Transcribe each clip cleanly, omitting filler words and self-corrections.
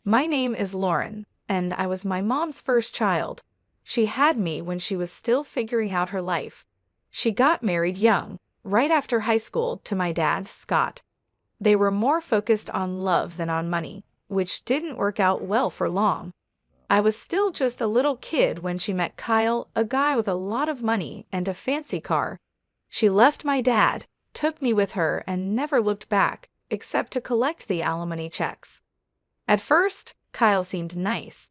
My name is Lauren, and I was my mom's first child. She had me when she was still figuring out her life. She got married young, right after high school, to my dad, Scott. They were more focused on love than on money, which didn't work out well for long. I was still just a little kid when she met Kyle, a guy with a lot of money and a fancy car. She left my dad, took me with her, and never looked back, except to collect the alimony checks. At first, Kyle seemed nice.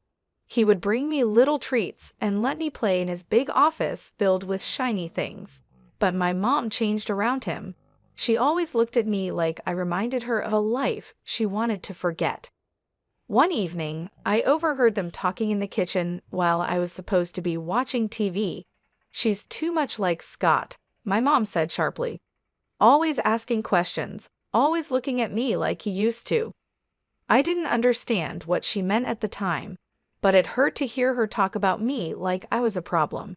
He would bring me little treats and let me play in his big office filled with shiny things. But my mom changed around him. She always looked at me like I reminded her of a life she wanted to forget. One evening, I overheard them talking in the kitchen while I was supposed to be watching TV. "She's too much like Scott," my mom said sharply. "Always asking questions, always looking at me like he used to." I didn't understand what she meant at the time, but it hurt to hear her talk about me like I was a problem.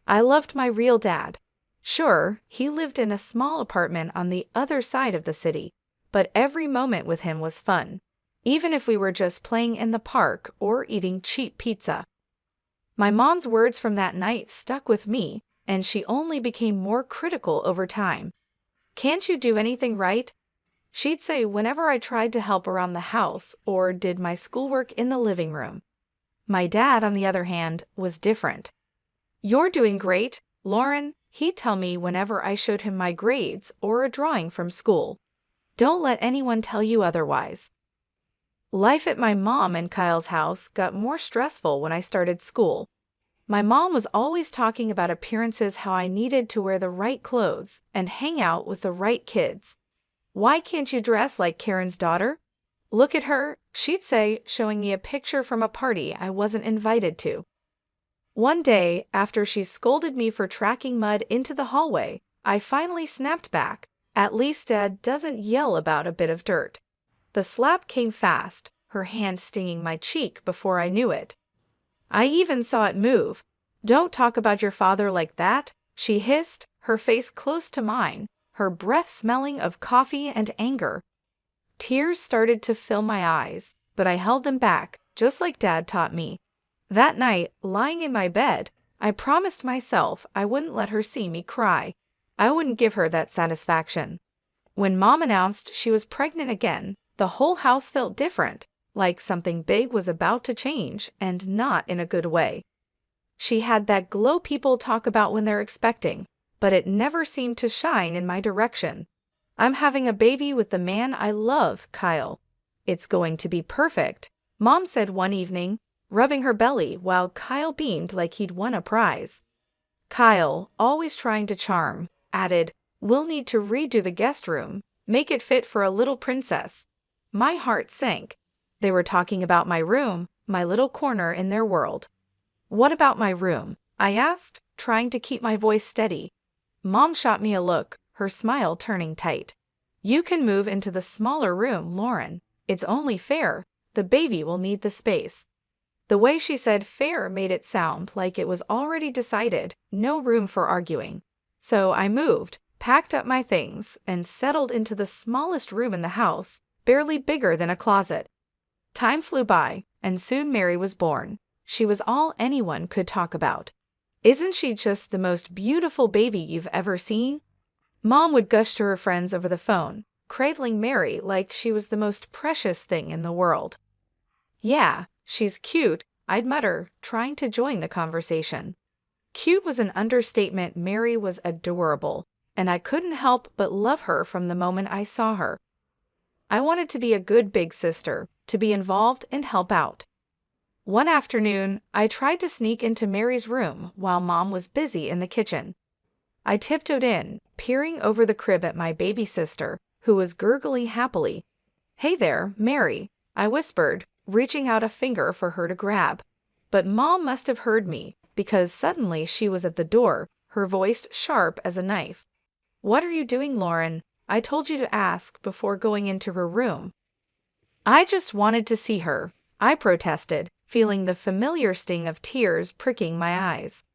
I loved my real dad. Sure, he lived in a small apartment on the other side of the city, but every moment with him was fun, even if we were just playing in the park or eating cheap pizza. My mom's words from that night stuck with me, and she only became more critical over time. "Can't you do anything right?" she'd say whenever I tried to help around the house or did my schoolwork in the living room. My dad, on the other hand, was different. "You're doing great, Lauren," he'd tell me whenever I showed him my grades or a drawing from school. "Don't let anyone tell you otherwise." Life at my mom and Kyle's house got more stressful when I started school. My mom was always talking about appearances, how I needed to wear the right clothes and hang out with the right kids. "Why can't you dress like Karen's daughter? Look at her," she'd say, showing me a picture from a party I wasn't invited to. One day, after she scolded me for tracking mud into the hallway, I finally snapped back. "At least Dad doesn't yell about a bit of dirt." The slap came fast, her hand stinging my cheek before I knew it. I even saw it move. "Don't talk about your father like that," she hissed, her face close to mine, her breath smelling of coffee and anger. Tears started to fill my eyes, but I held them back, just like Dad taught me. That night, lying in my bed, I promised myself I wouldn't let her see me cry. I wouldn't give her that satisfaction. When Mom announced she was pregnant again, the whole house felt different, like something big was about to change, and not in a good way. She had that glow people talk about when they're expecting, but it never seemed to shine in my direction. "I'm having a baby with the man I love, Kyle. It's going to be perfect," Mom said one evening, rubbing her belly while Kyle beamed like he'd won a prize. Kyle, always trying to charm, added, "We'll need to redo the guest room, make it fit for a little princess." My heart sank. They were talking about my room, my little corner in their world. "What about my room?" I asked, trying to keep my voice steady. Mom shot me a look, her smile turning tight. "You can move into the smaller room, Lauren. It's only fair. The baby will need the space." The way she said fair made it sound like it was already decided, no room for arguing. So I moved, packed up my things, and settled into the smallest room in the house, barely bigger than a closet. Time flew by, and soon Mary was born. She was all anyone could talk about. "Isn't she just the most beautiful baby you've ever seen?" Mom would gush to her friends over the phone, cradling Mary like she was the most precious thing in the world. "Yeah, she's cute," I'd mutter, trying to join the conversation. Cute was an understatement. Mary was adorable, and I couldn't help but love her from the moment I saw her. I wanted to be a good big sister, to be involved and help out. One afternoon, I tried to sneak into Mary's room while Mom was busy in the kitchen. I tiptoed in, peering over the crib at my baby sister, who was gurgling happily. "Hey there, Mary," I whispered, reaching out a finger for her to grab. But Mom must have heard me, because suddenly she was at the door, her voice sharp as a knife. "What are you doing, Lauren? I told you to ask before going into her room." "I just wanted to see her," I protested, feeling the familiar sting of tears pricking my eyes.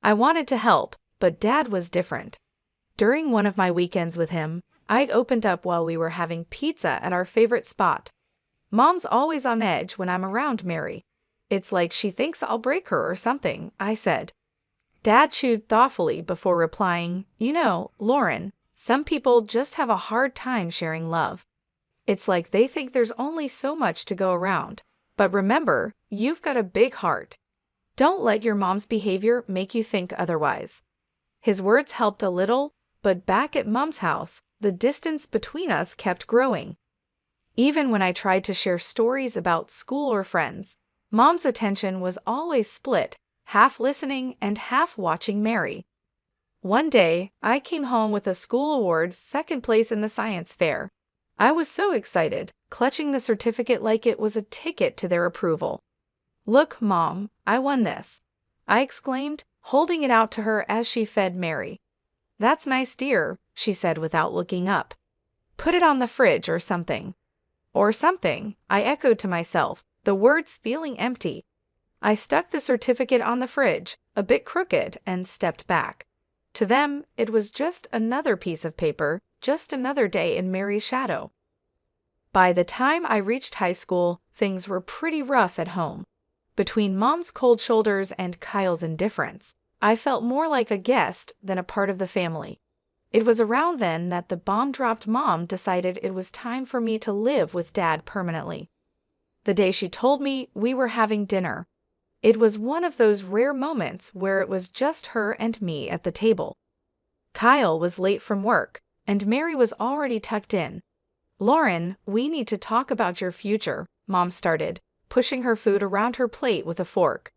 I wanted to help, but Dad was different. During one of my weekends with him, I'd opened up while we were having pizza at our favorite spot. Mom's always on edge when I'm around Mary. It's like she thinks I'll break her or something, I said. Dad chewed thoughtfully before replying, You know, Lauren, some people just have a hard time sharing love. It's like they think there's only so much to go around. But remember, you've got a big heart. Don't let your mom's behavior make you think otherwise. His words helped a little, but back at Mom's house, the distance between us kept growing. Even when I tried to share stories about school or friends, Mom's attention was always split, half listening and half watching Mary. One day, I came home with a school award, second place in the science fair. I was so excited, clutching the certificate like it was a ticket to their approval. Look, Mom, I won this, I exclaimed, holding it out to her as she fed Mary. That's nice, dear, she said without looking up. Put it on the fridge or something. Or something, I echoed to myself, the words feeling empty. I stuck the certificate on the fridge, a bit crooked, and stepped back. To them, it was just another piece of paper, just another day in Mary's shadow. By the time I reached high school, things were pretty rough at home. Between Mom's cold shoulders and Kyle's indifference, I felt more like a guest than a part of the family. It was around then that the bomb-dropped mom decided it was time for me to live with Dad permanently. The day she told me we were having dinner, it was one of those rare moments where it was just her and me at the table. Kyle was late from work, and Mary was already tucked in. Lauren, we need to talk about your future, Mom started, pushing her food around her plate with a fork.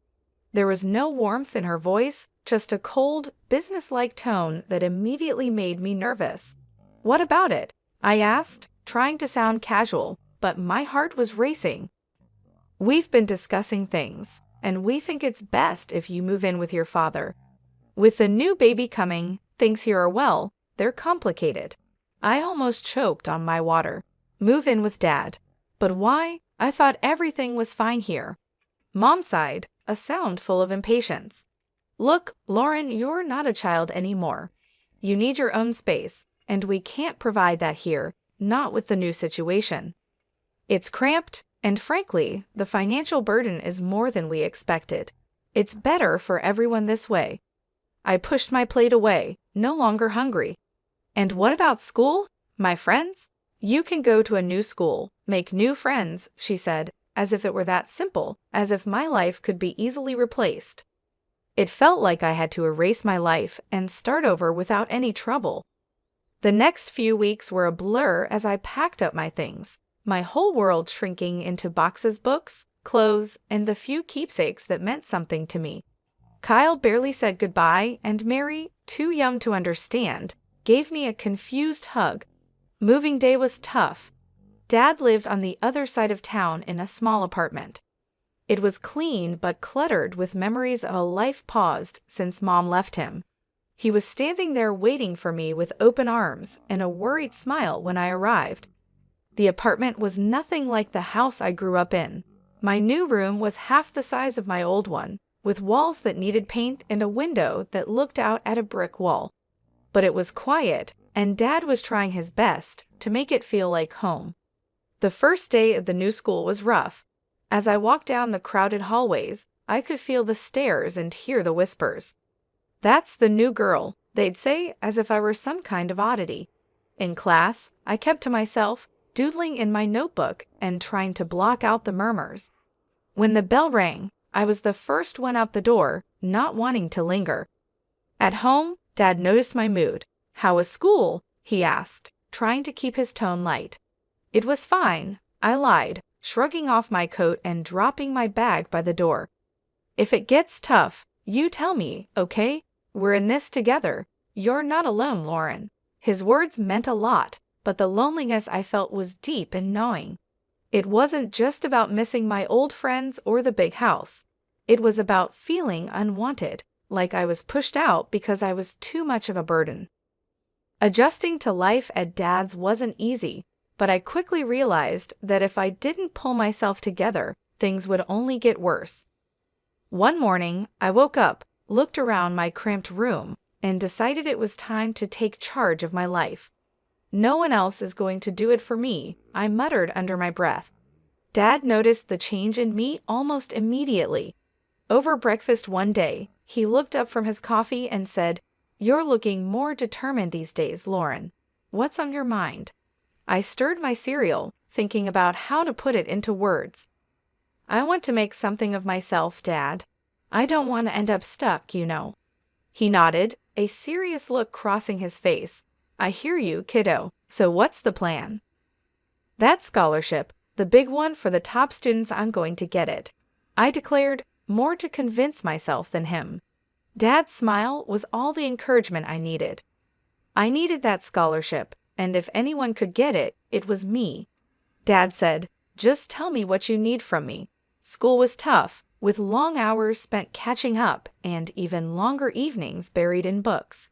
There was no warmth in her voice, just a cold, businesslike tone that immediately made me nervous. What about it? I asked, trying to sound casual, but my heart was racing. We've been discussing things, and we think it's best if you move in with your father. With the new baby coming, things here are, well, they're complicated. I almost choked on my water. Move in with Dad. But why? I thought everything was fine here. Mom sighed, a sound full of impatience. Look, Lauren, you're not a child anymore. You need your own space, and we can't provide that here, not with the new situation. It's cramped, and frankly, the financial burden is more than we expected. It's better for everyone this way. I pushed my plate away, no longer hungry. And what about school? My friends? You can go to a new school, make new friends, she said, as if it were that simple, as if my life could be easily replaced. It felt like I had to erase my life and start over without any trouble. The next few weeks were a blur as I packed up my things, my whole world shrinking into boxes, books, clothes, and the few keepsakes that meant something to me. Kyle barely said goodbye, and Mary, too young to understand, gave me a confused hug. Moving day was tough. Dad lived on the other side of town in a small apartment. It was clean but cluttered with memories of a life paused since Mom left him. He was standing there waiting for me with open arms and a worried smile when I arrived. The apartment was nothing like the house I grew up in. My new room was half the size of my old one, with walls that needed paint and a window that looked out at a brick wall. But it was quiet, and Dad was trying his best to make it feel like home. The first day of the new school was rough. As I walked down the crowded hallways, I could feel the stares and hear the whispers. That's the new girl, they'd say, as if I were some kind of oddity. In class, I kept to myself, doodling in my notebook and trying to block out the murmurs. When the bell rang, I was the first one out the door, not wanting to linger. At home, Dad noticed my mood. How was school? He asked, trying to keep his tone light. It was fine, I lied, shrugging off my coat and dropping my bag by the door. If it gets tough, you tell me, okay? We're in this together. You're not alone, Lauren. His words meant a lot, but the loneliness I felt was deep and gnawing. It wasn't just about missing my old friends or the big house. It was about feeling unwanted, like I was pushed out because I was too much of a burden. Adjusting to life at Dad's wasn't easy, but I quickly realized that if I didn't pull myself together, things would only get worse. One morning, I woke up, looked around my cramped room, and decided it was time to take charge of my life. No one else is going to do it for me, I muttered under my breath. Dad noticed the change in me almost immediately. Over breakfast one day, he looked up from his coffee and said, "You're looking more determined these days, Lauren. What's on your mind?" I stirred my cereal, thinking about how to put it into words. "I want to make something of myself, Dad. I don't want to end up stuck, you know." He nodded, a serious look crossing his face. "I hear you, kiddo. So what's the plan?" "That scholarship, the big one for the top students, I'm going to get it," I declared, more to convince myself than him. Dad's smile was all the encouragement I needed. I needed that scholarship, and if anyone could get it, it was me. Dad said, "Just tell me what you need from me." School was tough, with long hours spent catching up and even longer evenings buried in books.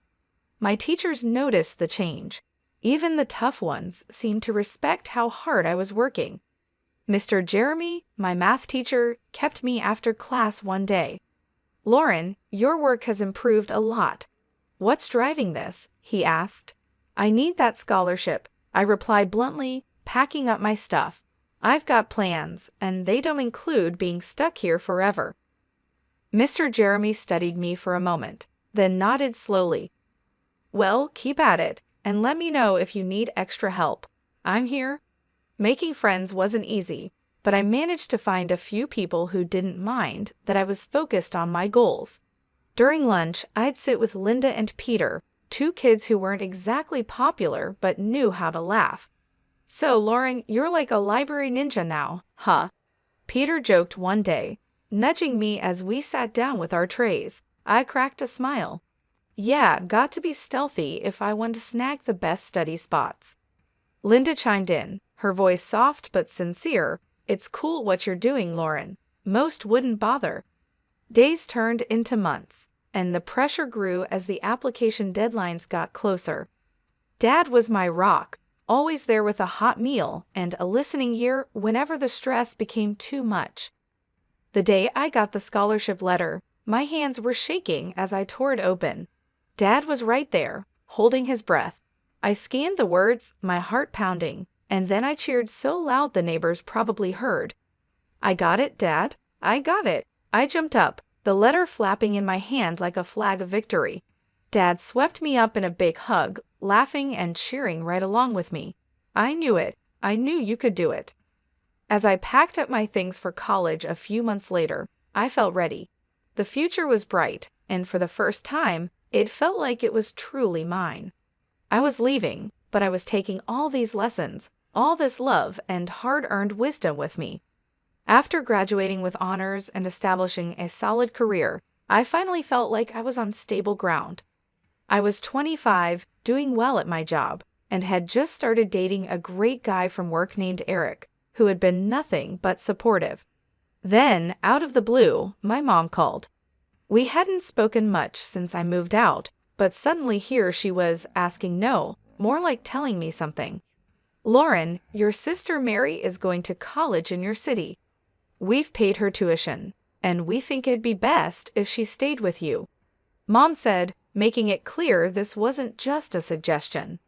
My teachers noticed the change. Even the tough ones seemed to respect how hard I was working. Mr. Jeremy, my math teacher, kept me after class one day. "Lauren, your work has improved a lot. What's driving this?" he asked. "I need that scholarship," I replied bluntly, packing up my stuff. "I've got plans, and they don't include being stuck here forever." Mr. Jeremy studied me for a moment, then nodded slowly. "Well, keep at it, and let me know if you need extra help. I'm here." Making friends wasn't easy, but I managed to find a few people who didn't mind that I was focused on my goals. During lunch, I'd sit with Linda and Peter, two kids who weren't exactly popular but knew how to laugh. "So, Lauren, you're like a library ninja now, huh?" Peter joked one day, nudging me as we sat down with our trays. I cracked a smile. "Yeah, got to be stealthy if I want to snag the best study spots." Linda chimed in, her voice soft but sincere. "It's cool what you're doing, Lauren. Most wouldn't bother." Days turned into months, and the pressure grew as the application deadlines got closer. Dad was my rock, always there with a hot meal and a listening ear whenever the stress became too much. The day I got the scholarship letter, my hands were shaking as I tore it open. Dad was right there, holding his breath. I scanned the words, my heart pounding, and then I cheered so loud the neighbors probably heard. "I got it, Dad. I got it." I jumped up, the letter flapping in my hand like a flag of victory. Dad swept me up in a big hug, laughing and cheering right along with me. "I knew it. I knew you could do it." As I packed up my things for college a few months later, I felt ready. The future was bright, and for the first time, it felt like it was truly mine. I was leaving, but I was taking all these lessons, all this love and hard-earned wisdom with me. After graduating with honors and establishing a solid career, I finally felt like I was on stable ground. I was 25, doing well at my job, and had just started dating a great guy from work named Eric, who had been nothing but supportive. Then, out of the blue, my mom called. We hadn't spoken much since I moved out, but suddenly here she was asking no, more like telling me something. "Lauren, your sister Mary is going to college in your city. We've paid her tuition, and we think it'd be best if she stayed with you," Mom said, making it clear this wasn't just a suggestion.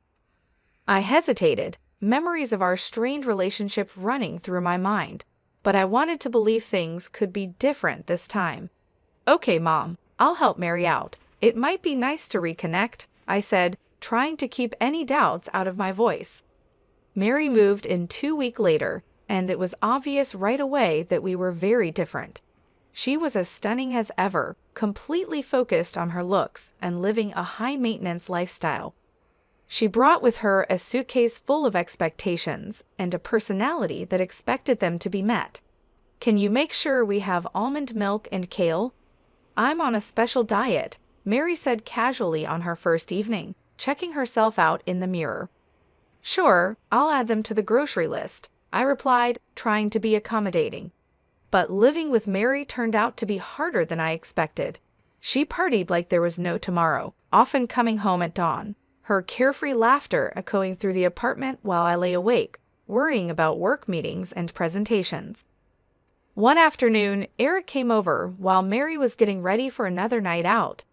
I hesitated, memories of our strained relationship running through my mind, but I wanted to believe things could be different this time. "Okay, Mom, I'll help Mary out. It might be nice to reconnect," I said, trying to keep any doubts out of my voice. Mary moved in 2 weeks later, and it was obvious right away that we were very different. She was as stunning as ever, completely focused on her looks and living a high-maintenance lifestyle. She brought with her a suitcase full of expectations and a personality that expected them to be met. "Can you make sure we have almond milk and kale?" "I'm on a special diet," Mary said casually on her first evening, checking herself out in the mirror. "Sure, I'll add them to the grocery list," I replied, trying to be accommodating. But living with Mary turned out to be harder than I expected. She partied like there was no tomorrow, often coming home at dawn, her carefree laughter echoing through the apartment while I lay awake, worrying about work meetings and presentations. One afternoon, Eric came over while Mary was getting ready for another night out.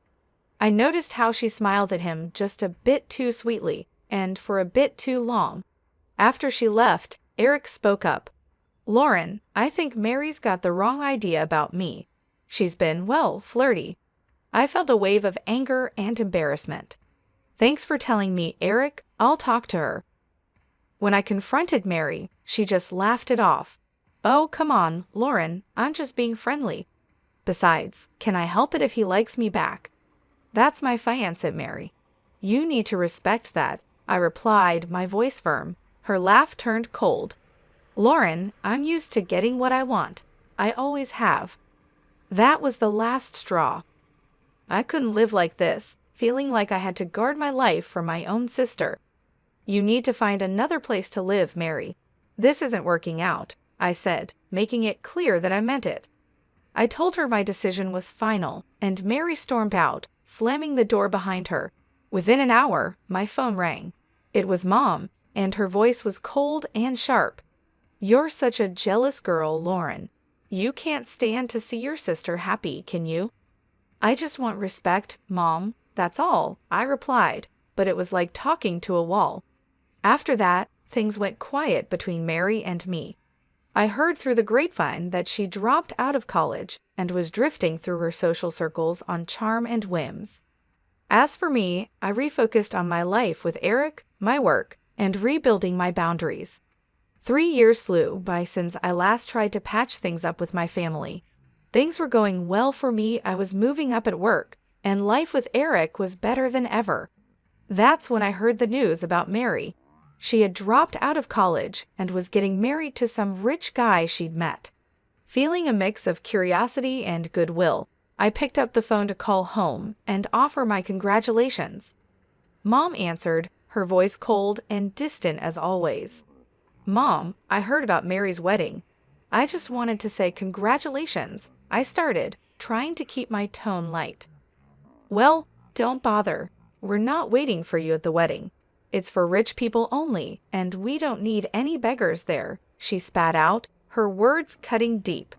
I noticed how she smiled at him just a bit too sweetly and for a bit too long. After she left, Eric spoke up. Lauren, I think Mary's got the wrong idea about me. She's been, well, flirty. I felt a wave of anger and embarrassment. Thanks for telling me, Eric. I'll talk to her. When I confronted Mary, she just laughed it off. Oh, come on, Lauren, I'm just being friendly. Besides, can I help it if he likes me back? That's my fiancé, Mary. You need to respect that, I replied, my voice firm. Her laugh turned cold. Lauren, I'm used to getting what I want. I always have. That was the last straw. I couldn't live like this, feeling like I had to guard my life for my own sister. You need to find another place to live, Mary. This isn't working out, I said, making it clear that I meant it. I told her my decision was final, and Mary stormed out, slamming the door behind her. Within an hour, my phone rang. It was Mom, and her voice was cold and sharp. You're such a jealous girl, Lauren. You can't stand to see your sister happy, can you? I just want respect, Mom, that's all, I replied, but it was like talking to a wall. After that, things went quiet between Mary and me. I heard through the grapevine that she dropped out of college and was drifting through her social circles on charm and whims. As for me, I refocused on my life with Eric, my work, and rebuilding my boundaries. 3 years flew by since I last tried to patch things up with my family. Things were going well for me, I was moving up at work, and life with Eric was better than ever. That's when I heard the news about Mary. She had dropped out of college and was getting married to some rich guy she'd met. Feeling a mix of curiosity and goodwill, I picked up the phone to call home and offer my congratulations. Mom answered, her voice cold and distant as always. Mom, I heard about Mary's wedding. I just wanted to say congratulations, I started, trying to keep my tone light. Well, don't bother. We're not waiting for you at the wedding. It's for rich people only, and we don't need any beggars there, she spat out, her words cutting deep.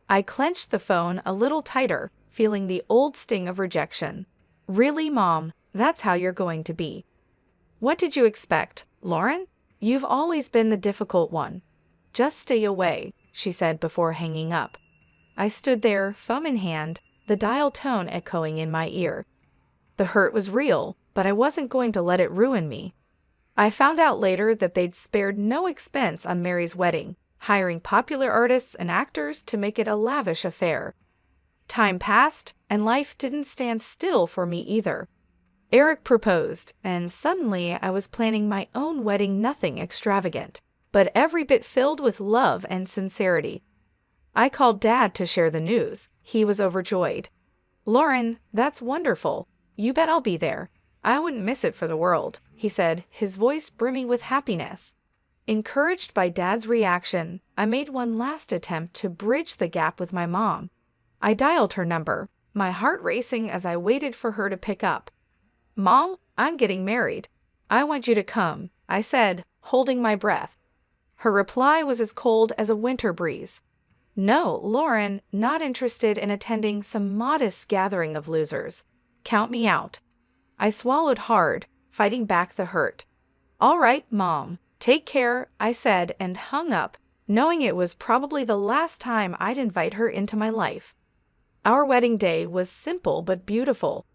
I clenched the phone a little tighter, feeling the old sting of rejection. Really, Mom, that's how you're going to be. What did you expect, Lauren? You've always been the difficult one. Just stay away, she said before hanging up. I stood there, phone in hand, the dial tone echoing in my ear. The hurt was real, but I wasn't going to let it ruin me. I found out later that they'd spared no expense on Mary's wedding, hiring popular artists and actors to make it a lavish affair. Time passed, and life didn't stand still for me either. Eric proposed, and suddenly I was planning my own wedding, nothing extravagant, but every bit filled with love and sincerity. I called Dad to share the news. He was overjoyed. Lauren, that's wonderful. You bet I'll be there. I wouldn't miss it for the world, he said, his voice brimming with happiness. Encouraged by Dad's reaction, I made one last attempt to bridge the gap with my mom. I dialed her number, my heart racing as I waited for her to pick up. Mom, I'm getting married. I want you to come, I said, holding my breath. Her reply was as cold as a winter breeze. No, Lauren, not interested in attending some modest gathering of losers. Count me out. I swallowed hard, fighting back the hurt. All right, Mom, take care, I said and hung up, knowing it was probably the last time I'd invite her into my life. Our wedding day was simple but beautiful.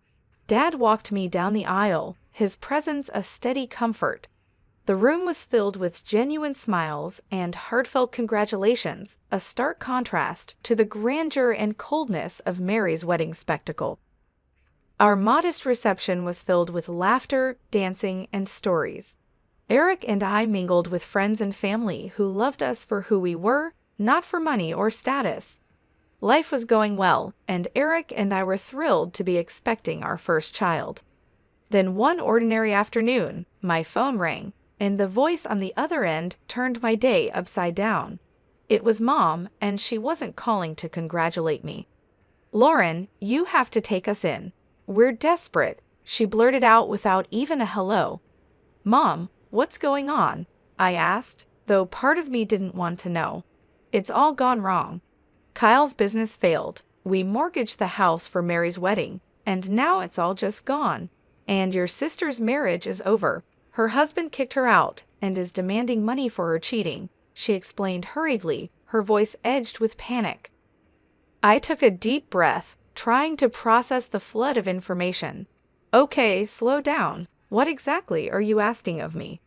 Dad walked me down the aisle, his presence a steady comfort. The room was filled with genuine smiles and heartfelt congratulations, a stark contrast to the grandeur and coldness of Mary's wedding spectacle. Our modest reception was filled with laughter, dancing, and stories. Eric and I mingled with friends and family who loved us for who we were, not for money or status. Life was going well, and Eric and I were thrilled to be expecting our first child. Then one ordinary afternoon, my phone rang, and the voice on the other end turned my day upside down. It was Mom, and she wasn't calling to congratulate me. Lauren, you have to take us in. We're desperate, she blurted out without even a hello. Mom, what's going on? I asked, though part of me didn't want to know. It's all gone wrong. Kyle's business failed. We mortgaged the house for Mary's wedding, and now it's all just gone. And your sister's marriage is over. Her husband kicked her out and is demanding money for her cheating, she explained hurriedly, her voice edged with panic. I took a deep breath, trying to process the flood of information. Okay, slow down. What exactly are you asking of me?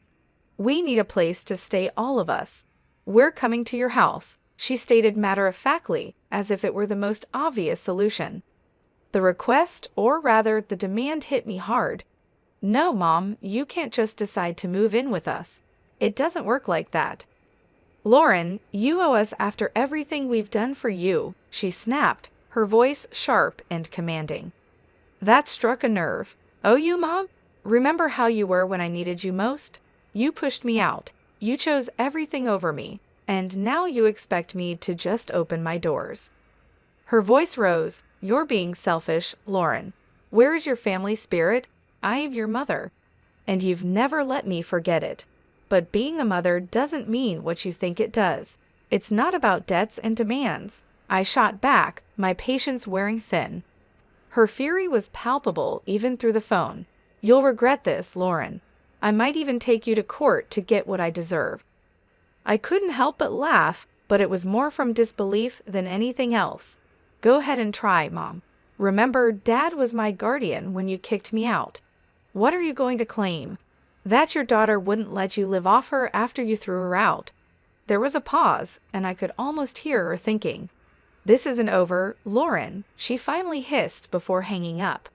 We need a place to stay, all of us. We're coming to your house, she stated matter-of-factly, as if it were the most obvious solution. The request, or rather the demand, hit me hard. No, Mom, you can't just decide to move in with us. It doesn't work like that. Lauren, you owe us after everything we've done for you, she snapped, her voice sharp and commanding. That struck a nerve. Oh, you, Mom? Remember how you were when I needed you most? You pushed me out. You chose everything over me. And now you expect me to just open my doors. Her voice rose. You're being selfish, Lauren. Where is your family spirit? I am your mother. And you've never let me forget it. But being a mother doesn't mean what you think it does. It's not about debts and demands. I shot back, my patience wearing thin. Her fury was palpable even through the phone. You'll regret this, Lauren. I might even take you to court to get what I deserve. I couldn't help but laugh, but it was more from disbelief than anything else. Go ahead and try, Mom. Remember, Dad was my guardian when you kicked me out. What are you going to claim? That your daughter wouldn't let you live off her after you threw her out. There was a pause, and I could almost hear her thinking. This isn't over, Lauren, she finally hissed before hanging up.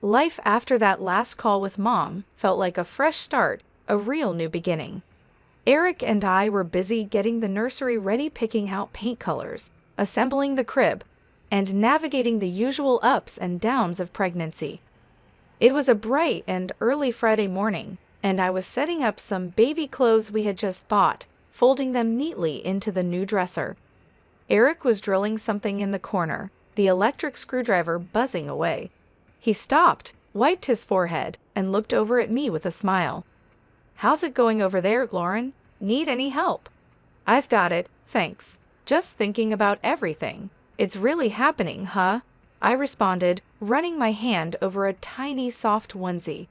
Life after that last call with Mom felt like a fresh start, a real new beginning. Eric and I were busy getting the nursery ready, picking out paint colors, assembling the crib, and navigating the usual ups and downs of pregnancy. It was a bright and early Friday morning, and I was setting up some baby clothes we had just bought, folding them neatly into the new dresser. Eric was drilling something in the corner, the electric screwdriver buzzing away. He stopped, wiped his forehead, and looked over at me with a smile. How's it going over there, Lauren? Need any help? I've got it, thanks. Just thinking about everything. It's really happening, huh? I responded, running my hand over a tiny soft onesie.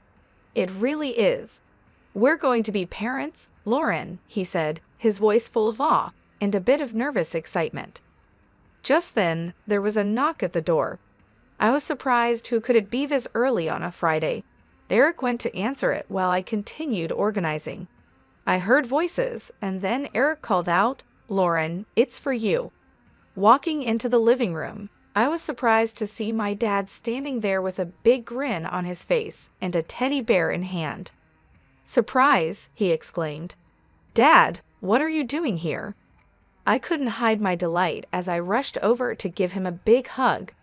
It really is. We're going to be parents, Lauren, he said, his voice full of awe and a bit of nervous excitement. Just then, there was a knock at the door. I was surprised. Who could it be this early on a Friday? Eric went to answer it while I continued organizing. I heard voices, and then Eric called out, Lauren, it's for you. Walking into the living room, I was surprised to see my dad standing there with a big grin on his face and a teddy bear in hand. Surprise, he exclaimed. Dad, what are you doing here? I couldn't hide my delight as I rushed over to give him a big hug.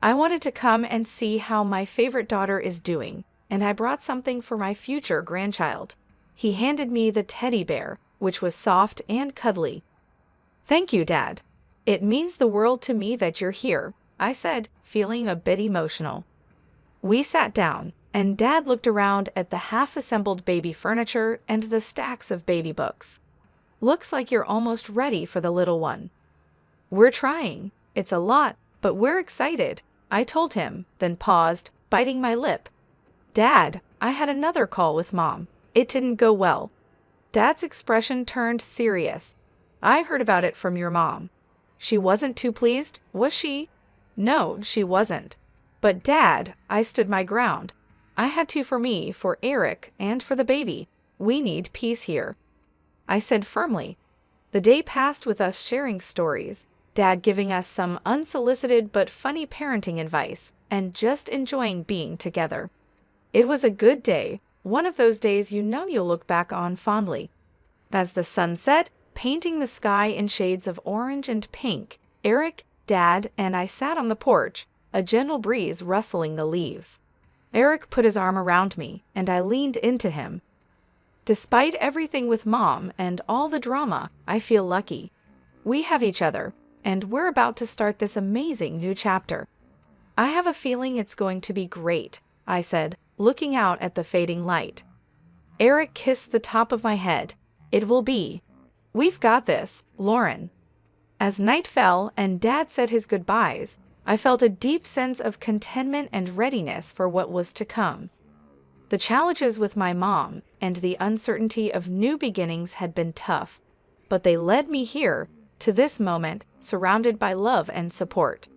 I wanted to come and see how my favorite daughter is doing, and I brought something for my future grandchild. He handed me the teddy bear, which was soft and cuddly. Thank you, Dad. It means the world to me that you're here, I said, feeling a bit emotional. We sat down, and Dad looked around at the half-assembled baby furniture and the stacks of baby books. Looks like you're almost ready for the little one. We're trying. It's a lot, but we're excited, I told him, then paused, biting my lip. Dad, I had another call with Mom. It didn't go well. Dad's expression turned serious. I heard about it from your mom. She wasn't too pleased, was she? No, she wasn't. But Dad, I stood my ground. I had to for me, for Eric, and for the baby. We need peace here. I said firmly. The day passed with us sharing stories, Dad giving us some unsolicited but funny parenting advice, and just enjoying being together. It was a good day, one of those days you know you'll look back on fondly. As the sun set, painting the sky in shades of orange and pink, Eric, Dad, and I sat on the porch, a gentle breeze rustling the leaves. Eric put his arm around me, and I leaned into him. Despite everything with Mom and all the drama, I feel lucky. We have each other, and we're about to start this amazing new chapter. I have a feeling it's going to be great, I said, looking out at the fading light. Eric kissed the top of my head. It will be. We've got this, Lauren. As night fell and Dad said his goodbyes, I felt a deep sense of contentment and readiness for what was to come. The challenges with my mom and the uncertainty of new beginnings had been tough, but they led me here to this moment, surrounded by love and support.